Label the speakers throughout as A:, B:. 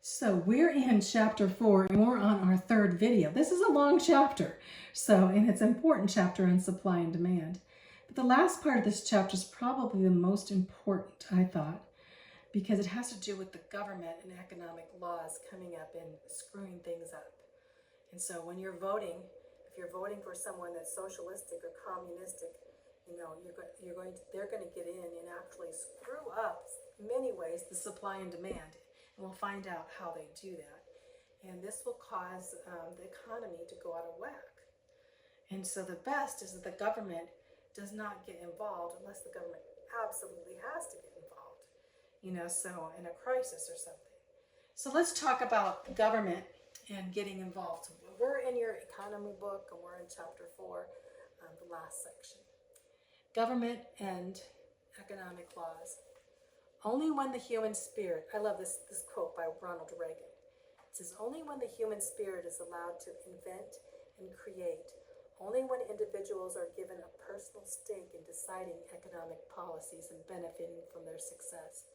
A: So we're in chapter 4 and we're on our third video. This is a long chapter, and it's an important chapter on supply and demand. But the last part of this chapter is probably the most important, I thought, because it has to do with the government and economic laws coming up and screwing things up. And so when you're voting, if you're voting for someone that's socialistic or communistic, they're going to get in and actually screw up in many ways the supply and demand. And we'll find out how they do that. And this will cause the economy to go out of whack. And so the best is that the government does not get involved unless the government absolutely has to get involved, so in a crisis or something. So let's talk about government and getting involved. We're in your economy book and we're in chapter 4, the last section. Government and economic laws. Only when the human spirit, I love this quote by Ronald Reagan. It says, only when the human spirit is allowed to invent and create, only when individuals are given a personal stake in deciding economic policies and benefiting from their success,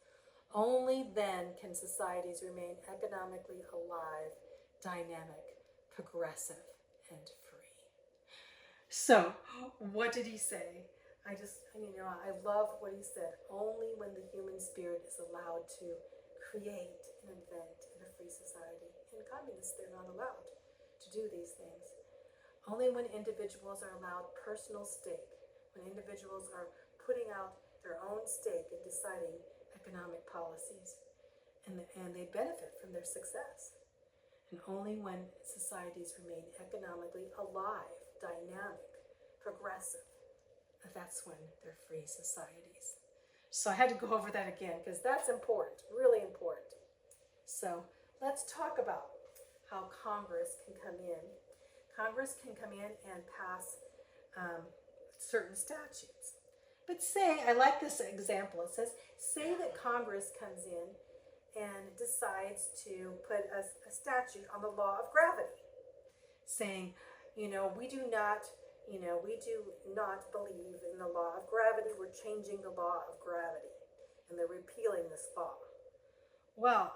A: only then can societies remain economically alive, dynamic, progressive, and free. So, what did he say? I love what he said. Only when the human spirit is allowed to create and invent in a free society. In communists, they're not allowed to do these things. Only when individuals are allowed personal stake, when individuals are putting out their own stake in deciding economic policies, and they benefit from their success. And only when societies remain economically alive, dynamic, progressive, that's when they're free societies. So I had to go over that again because that's important, really important. So let's talk about how Congress can come in. Congress can come in and pass certain statutes. But I like this example. It says, say that Congress comes in and decides to put a statute on the law of gravity, saying, we do not believe in the law of gravity. We're changing the law of gravity, and they're repealing this law. Well,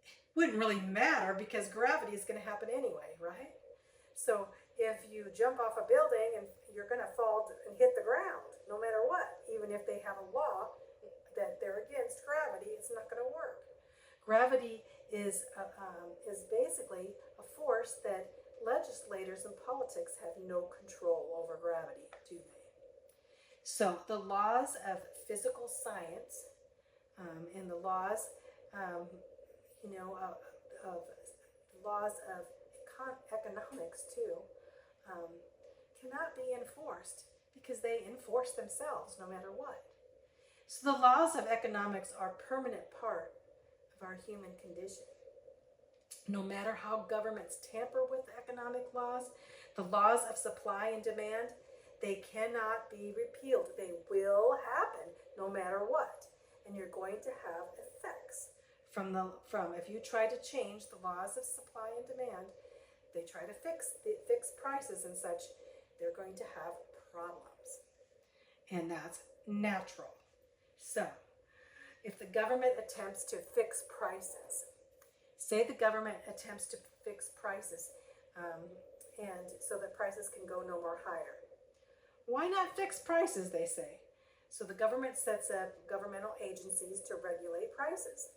A: it wouldn't really matter because gravity is going to happen anyway, right? So if you jump off a building and you're going to fall and hit the ground, no matter what, even if they have a law that they're against gravity, it's not going to work. Gravity is basically a force that legislators and politics have no control over gravity, do they? So the laws of physical science and the laws, laws of economics too, cannot be enforced because they enforce themselves no matter what. So the laws of economics are a permanent part of our human condition. No matter how governments tamper with economic laws, the laws of supply and demand, they cannot be repealed. They will happen no matter what. And you're going to have effects from if you try to change the laws of supply and demand, they try to fix prices and such, they're going to have problems. And that's natural. So, if the government attempts to fix prices, say the government attempts to fix prices and so that prices can go no more higher. Why not fix prices, they say? So the government sets up governmental agencies to regulate prices.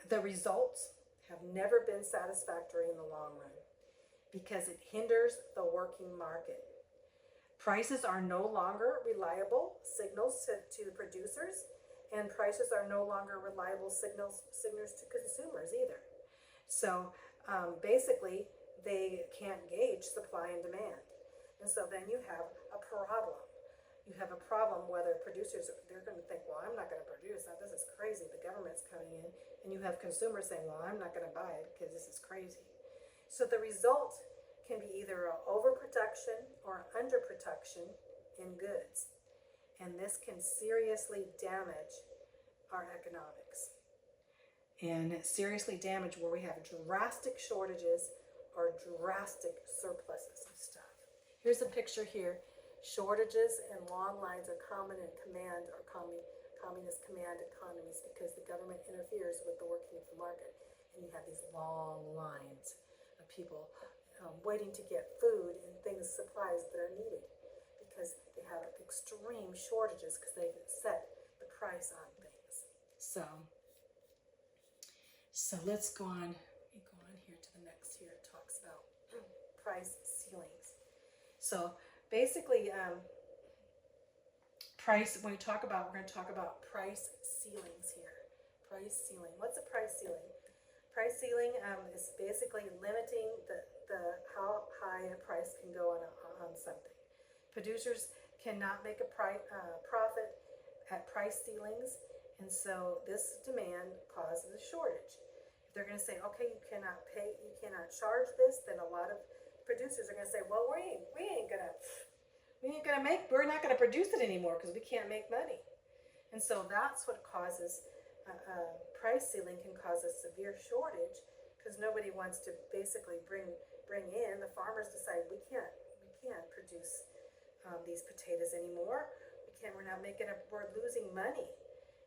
A: The results have never been satisfactory in the long run because it hinders the working market. Prices are no longer reliable signals to producers, and prices are no longer reliable signals to consumers either. So basically, they can't gauge supply and demand. And so then you have a problem. You have a problem whether producers, they're going to think, well, I'm not going to produce that. This is crazy. The government's coming in. And you have consumers saying, well, I'm not going to buy it because this is crazy. So the result can be either overproduction or underproduction in goods. And this can seriously damage our economics. And seriously damage where we have drastic shortages or drastic surpluses of stuff. Here's a picture here. Shortages and long lines are common in communist command economies because the government interferes with the working of the market. and you have these long lines of people waiting to get food and things, supplies that are needed, because they have extreme shortages because they've set the price on things. So let's go on. Let me go on here to the next. Here it talks about price ceilings. So basically, price. When we talk about, we're going to talk about price ceilings here. Price ceiling. What's a price ceiling? Price ceiling is basically limiting the how high a price can go on something. Producers cannot make a profit at price ceilings, and so this demand causes a shortage. If they're going to say, okay, you cannot pay, you cannot charge this, then a lot of producers are going to say, well, we're not going to produce it anymore because we can't make money. And so that's what causes price ceiling can cause a severe shortage, because nobody wants to basically bring in. The farmers decide we can't produce these potatoes anymore. We're not making it. We're losing money.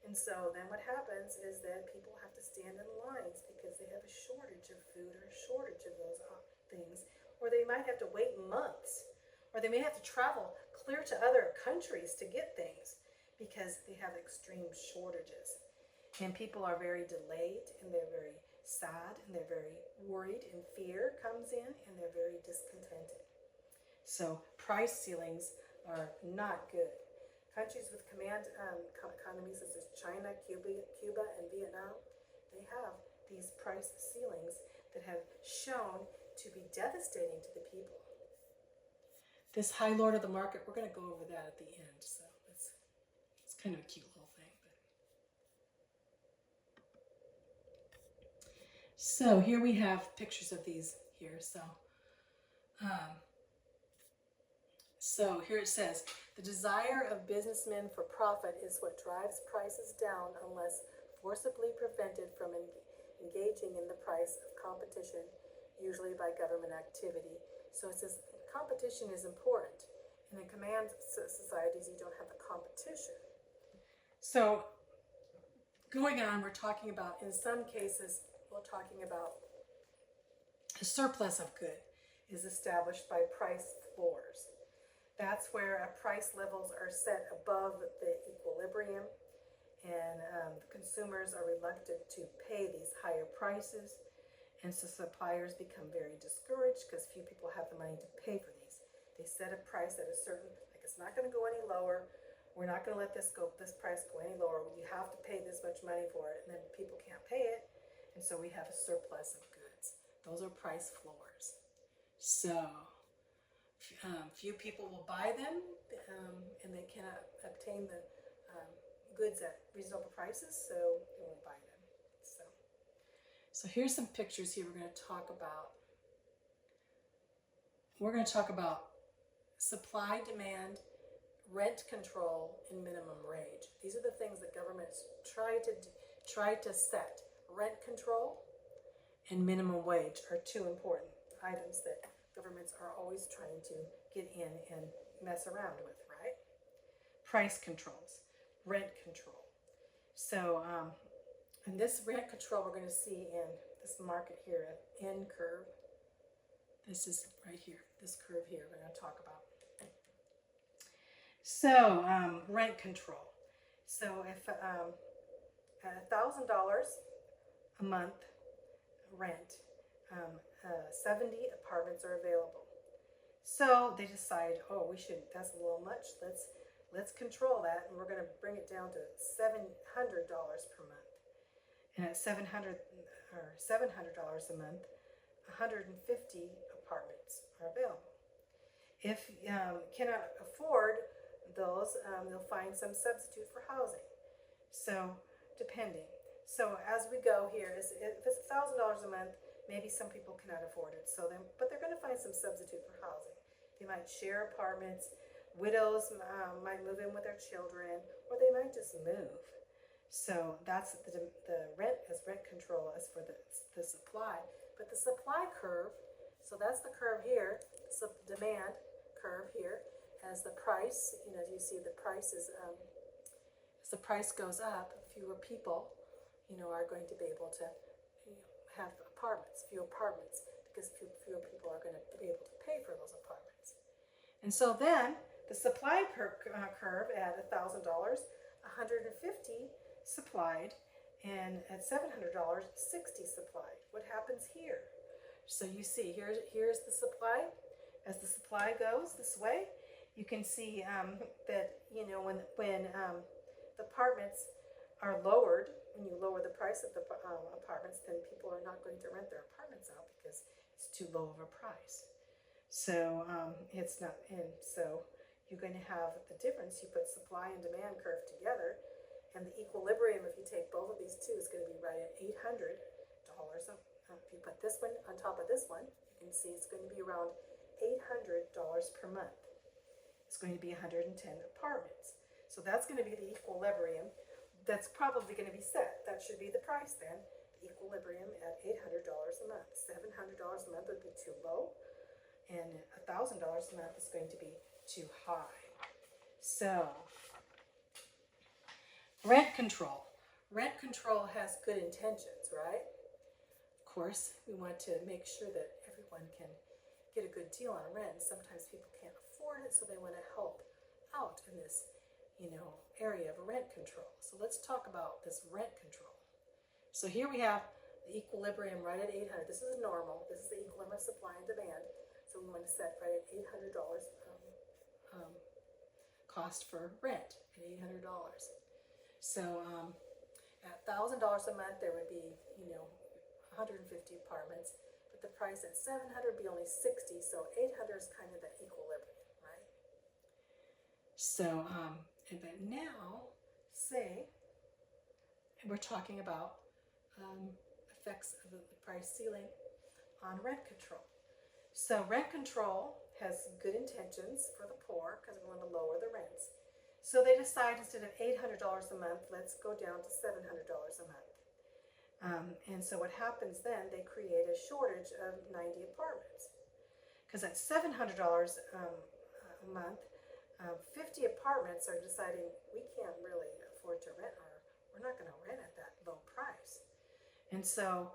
A: And so then what happens is that people have to stand in lines because they have a shortage of food or a shortage of those things, or they might have to wait months, or they may have to travel clear to other countries to get things because they have extreme shortages. And people are very delayed, and they're very sad, and they're very worried, and fear comes in, and they're very discontented. So price ceilings are not good. Countries with command economies such as China, Cuba, and Vietnam, they have these price ceilings that have shown to be devastating to the people. This High Lord of the Market, we're going to go over that at the end. So it's kind of a cute little thing. So here we have pictures of these here. So here it says, the desire of businessmen for profit is what drives prices down unless forcibly prevented from engaging in the price of competition, usually by government activity. So it says competition is important. And in command societies, you don't have the competition. So going on, we're talking about, in some cases, we're talking about a surplus of good is established by price floors. That's where price levels are set above the equilibrium, and consumers are reluctant to pay these higher prices, and so suppliers become very discouraged because few people have the money to pay for these. They set a price at a certain, like it's not going to go any lower. We're not going to let this price go any lower. You have to pay this much money for it, and then people can't pay it, and so we have a surplus of goods. Those are price floors. So few people will buy them, and they cannot obtain the goods at reasonable prices, so they won't buy them. So here's some pictures here. We're going to talk about supply, demand, rent control, and minimum wage. These are the things that governments try to set. Rent control and minimum wage are two important items that governments are always trying to get in and mess around with, right? Price controls, rent control. So, and this rent control we're going to see in this market here, an N curve. This is right here, this curve here we're going to talk about. So, rent control. So if $1,000 a month rent, 70 apartments are available. So they decide, oh, that's a little much. Let's control that, and we're going to bring it down to $700 per month. And at $700 a month, 150 apartments are available. If you cannot afford those, they'll find some substitute for housing. So depending. So as we go here, if it's $1,000 a month, maybe some people cannot afford it. But they're going to find some substitute for housing. They might share apartments. Widows might move in with their children, or they might just move. So that's the rent control as for the supply. But the supply curve, so that's the curve here, so the demand curve here, as the price, you see the price is, as the price goes up, fewer people, are going to be able to have few apartments because fewer people are going to be able to pay for those apartments. And so then the supply curve at $1,000, 150 supplied, and at $700, 60 supplied. What happens here? So you see, here's the supply. As the supply goes this way, you can see that, you know, when the apartments are lowered, when you lower the price of the apartments, then people are not going to rent their apartments out because it's too low of a price. So it's not, and so you're going to have the difference. You put supply and demand curve together, and the equilibrium, if you take both of these two, is going to be right at $800. If you put this one on top of this one, you can see it's going to be around $800 per month. It's going to be 110 apartments. So that's going to be the equilibrium. That's probably going to be set. That should be the price then. The equilibrium at $800 a month. $700 a month would be too low, and $1,000 a month is going to be too high. So, rent control. Rent control has good intentions, right? Of course, we want to make sure that everyone can get a good deal on rent. Sometimes people can't afford it, so they want to help out in this, you know, area of rent control. So let's talk about this rent control. So here we have the equilibrium right at $800. This is normal. This is the equilibrium of supply and demand. So we want to set right at $800 cost for rent at $800. So at $1,000 a month, there would be, you know, 150 apartments, but the price at $700 would be only 60, so $800 is kind of the equilibrium, right? So, but now, say, we're talking about effects of the price ceiling on rent control. So rent control has good intentions for the poor because we want to lower the rents. So they decide instead of $800 a month, let's go down to $700 a month. And so what happens then, they create a shortage of 90 apartments. Because at $700 a month, 50 apartments are deciding we can't really afford to rent, or we're not going to rent at that low price. And so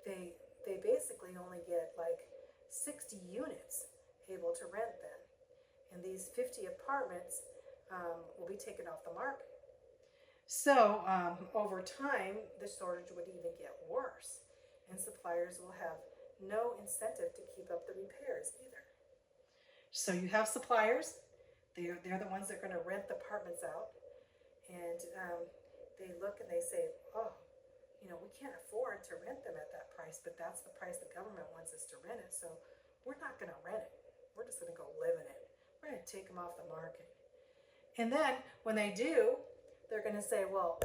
A: they basically only get like 60 units able to rent then. And these 50 apartments will be taken off the market. So over time, the shortage would even get worse, and suppliers will have no incentive to keep up the repairs either. So you have suppliers; they're the ones that are going to rent the apartments out, and they look and they say, "Oh, you know, we can't afford to rent them at that price, but that's the price the government wants us to rent it. So we're not going to rent it. We're just going to go live in it. We're going to take them off the market." And then when they do, they're going to say, well,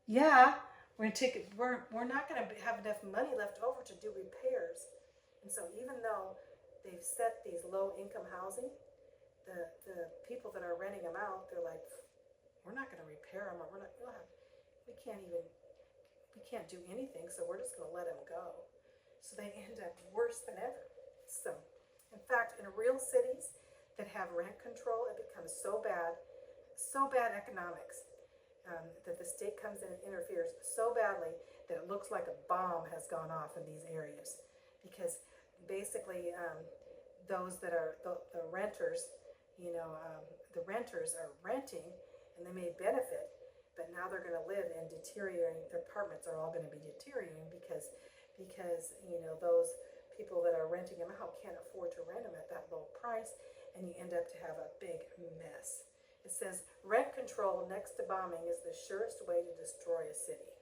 A: yeah, we're not going to have enough money left over to do repairs. And so even though they've set these low income housing, the people that are renting them out, they're like, we're not going to repair them, or we can't do anything, so we're just going to let them go. So they end up worse than ever. So in fact, in real cities that have rent control, it becomes so bad economics, that the state comes in and interferes so badly that it looks like a bomb has gone off in these areas, because basically those that are the renters, the renters are renting and they may benefit, but now they're going to live in deteriorating. Their apartments are all going to be deteriorating because those people that are renting them out can't afford to rent them at that low price, and you end up to have a big mess. It says, rent control next to bombing is the surest way to destroy a city,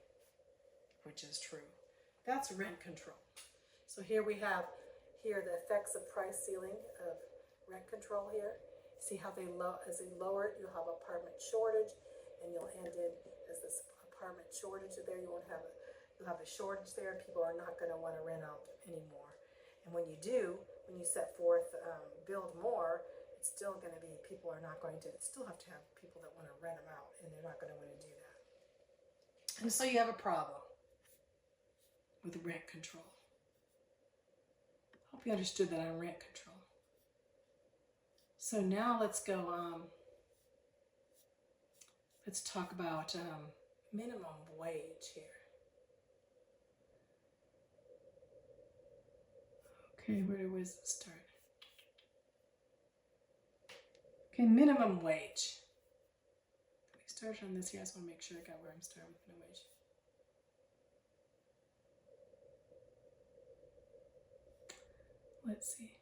A: which is true. That's rent control. So here we have the effects of price ceiling of rent control here. See how as they lower it, you'll have apartment shortage, and you'll end in, as this apartment shortage there, you'll have a shortage there, and people are not going to want to rent out anymore. And when you do, when you set forth build more, it's still going to be, people are not going to, still have to have people that want to rent them out, and they're not going to want to do that. And so you have a problem with rent control. Hope you understood that on rent control. So now let's go, let's talk about minimum wage here. Okay, where does it start? Okay, minimum wage. We started on this here. I just want to make sure I got where I'm starting with minimum wage. Let's see.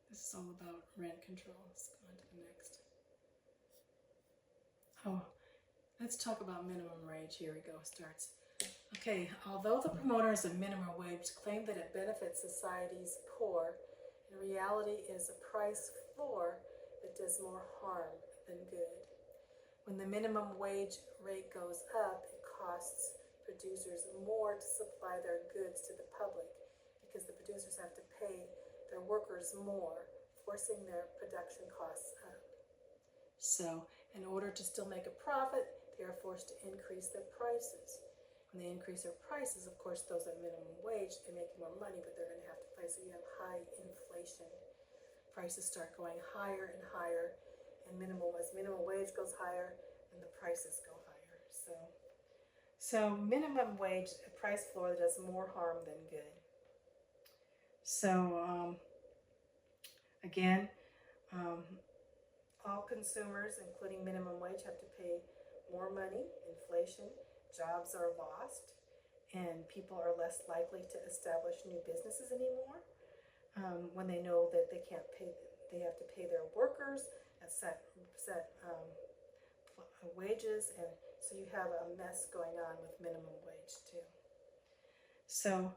A: This is all about rent control. Let's go on to the next. Oh, let's talk about minimum wage. Here we go. Starts. Okay, although the promoters of minimum wage claim that it benefits society's poor, in reality it is a price floor that does more harm than good. When the minimum wage rate goes up, it costs producers more to supply their goods to the public because the producers have to pay their workers more, forcing their production costs up. So, in order to still make a profit, they are forced to increase their prices. When they increase their prices, of course, those at minimum wage, they're making more money, but they're going to have to pay. So you have high inflation. Prices start going higher and higher, and as minimum wage goes higher, and the prices go higher. So minimum wage, a price floor that does more harm than good. So again, all consumers, including minimum wage, have to pay more money. Inflation. Jobs are lost, and people are less likely to establish new businesses anymore when they know that they can't pay. They have to pay their workers at set wages, and so you have a mess going on with minimum wage too. So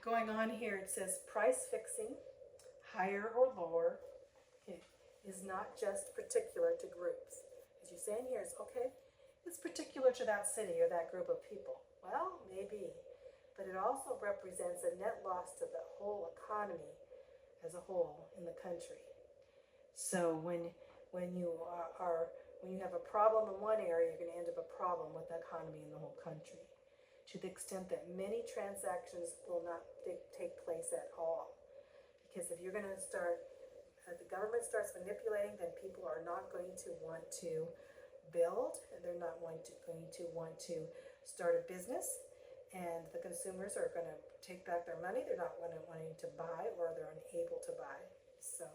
A: going on here, it says price fixing, higher or lower, is not just particular to groups. As you say in here, it's okay. It's particular to that city or that group of people. Well, maybe, but it also represents a net loss to the whole economy as a whole in the country. So when you have a problem in one area, you're going to end up a problem with the economy in the whole country, to the extent that many transactions will not take place at all. Because if you're going to the government starts manipulating, then people are not going to want to build, and they're not going to want to start a business, and the consumers are going to take back their money. They're not wanting to buy, or they're unable to buy. So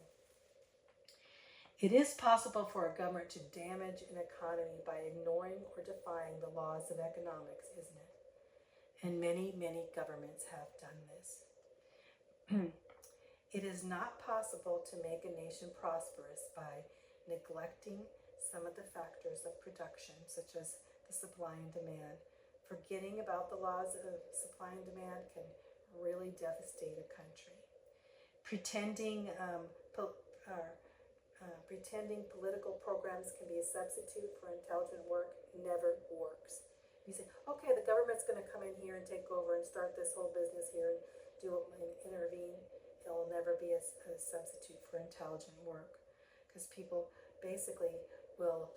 A: it is possible for a government to damage an economy by ignoring or defying the laws of economics, isn't it? And many governments have done this. It is not possible to make a nation prosperous by neglecting some of the factors of production, such as the supply and demand. Forgetting about the laws of supply and demand can really devastate a country. Pretending political programs can be a substitute for intelligent work never works. You say, okay, the government's going to come in here and take over and start this whole business here and intervene. It'll never be a substitute for intelligent work, because people will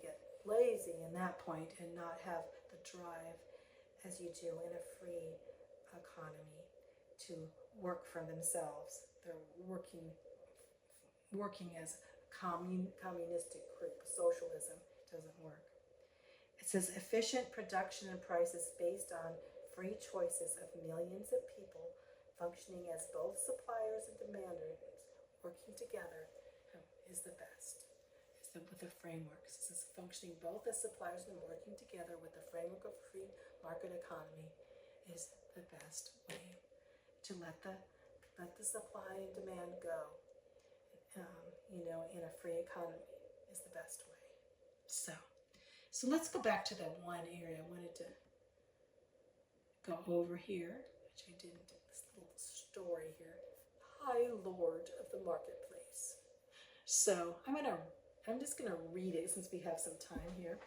A: get lazy in that point and not have the drive as you do in a free economy to work for themselves. They're working as communistic group. Socialism doesn't work. It says efficient production and prices based on free choices of millions of people functioning as both suppliers and demanders working together is the best. With the frameworks. It says functioning both as suppliers and working together with the framework of free market economy is the best way to let the supply and demand go. In a free economy is the best way. So let's go back to the one area I wanted to go over here, which I didn't. This little story here, High Lord of the Marketplace. So I'm just going to read it since we have some time here.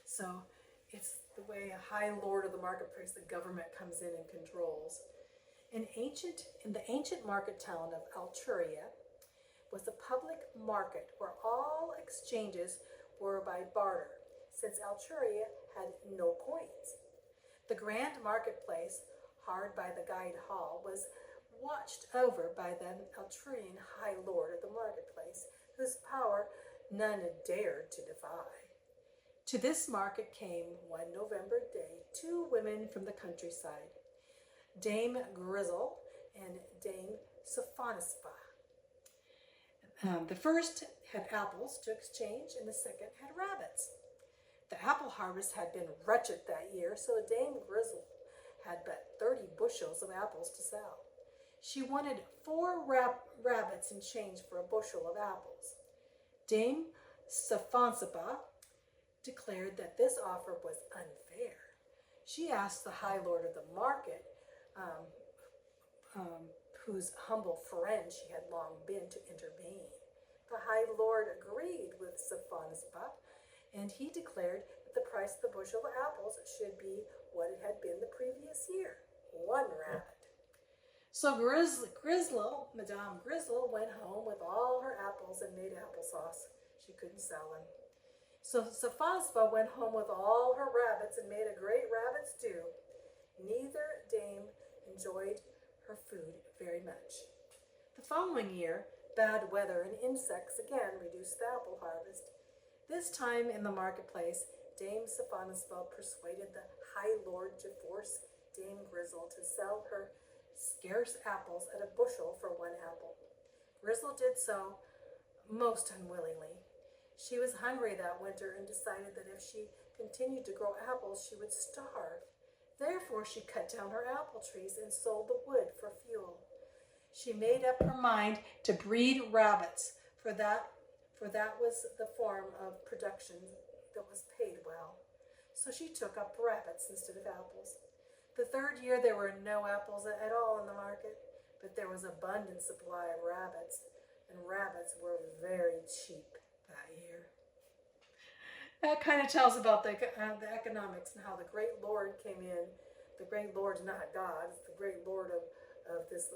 A: So it's the way a high lord of the marketplace, the government comes in and controls. In the ancient market town of Alturia was a public market where all exchanges were by barter, since Alturia had no coins. The grand marketplace, hard by the guide hall, was watched over by the Alturian high lord of the marketplace, whose power none dared to defy. To this market came one November day 2 women from the countryside, Dame Grizzle and Dame Sophonisba. The first had apples to exchange, and the second had rabbits. The apple harvest had been wretched that year, so Dame Grizzle had but 30 bushels of apples to sell. She wanted 4 rabbits in change for a bushel of apples. Dame Sophonisba declared that this offer was unfair. She asked the High Lord of the market, whose humble friend she had long been, to intervene. The High Lord agreed with Sophonisba, and he declared that the price of the bushel of apples should be what it had been the previous year, 1 rabbit. So Madame Grizzle went home with all her apples and made applesauce. She couldn't sell them. So Sophonisba went home with all her rabbits and made a great rabbit stew. Neither dame enjoyed her food very much. The following year, bad weather and insects again reduced the apple harvest. This time in the marketplace, Dame Sophonisba persuaded the High Lord to force Dame Grizzle to sell her scarce apples at a bushel for 1 apple. Grizzle did so most unwillingly. She was hungry that winter and decided that if she continued to grow apples, she would starve. Therefore, she cut down her apple trees and sold the wood for fuel. She made up her mind to breed rabbits, for that was the form of production that was paid well. So she took up rabbits instead of apples. The 3rd year there were no apples at all in the market, but there was abundant supply of rabbits, and rabbits were very cheap that year. That kind of tells about the economics and how the great Lord came in. The great Lord's not God, it's the great Lord of this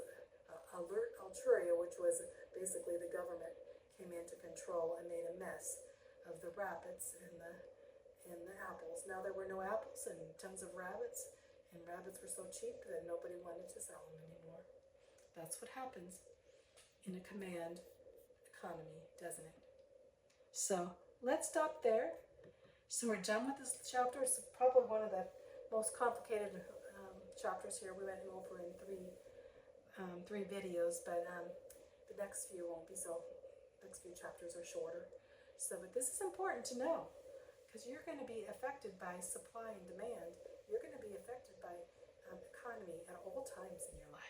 A: Altruria, which was basically the government, came in to control and made a mess of the rabbits and the apples. Now there were no apples and tons of rabbits, and rabbits were so cheap that nobody wanted to sell them anymore. That's what happens in a command economy, doesn't it? So let's stop there. So we're done with this chapter. It's probably one of the most complicated chapters here. We went over in three videos, but the next few won't be so. Next few chapters are shorter. So, but this is important to know, because you're going to be affected by supply and demand. You're going to be affected by economy at all times in your life.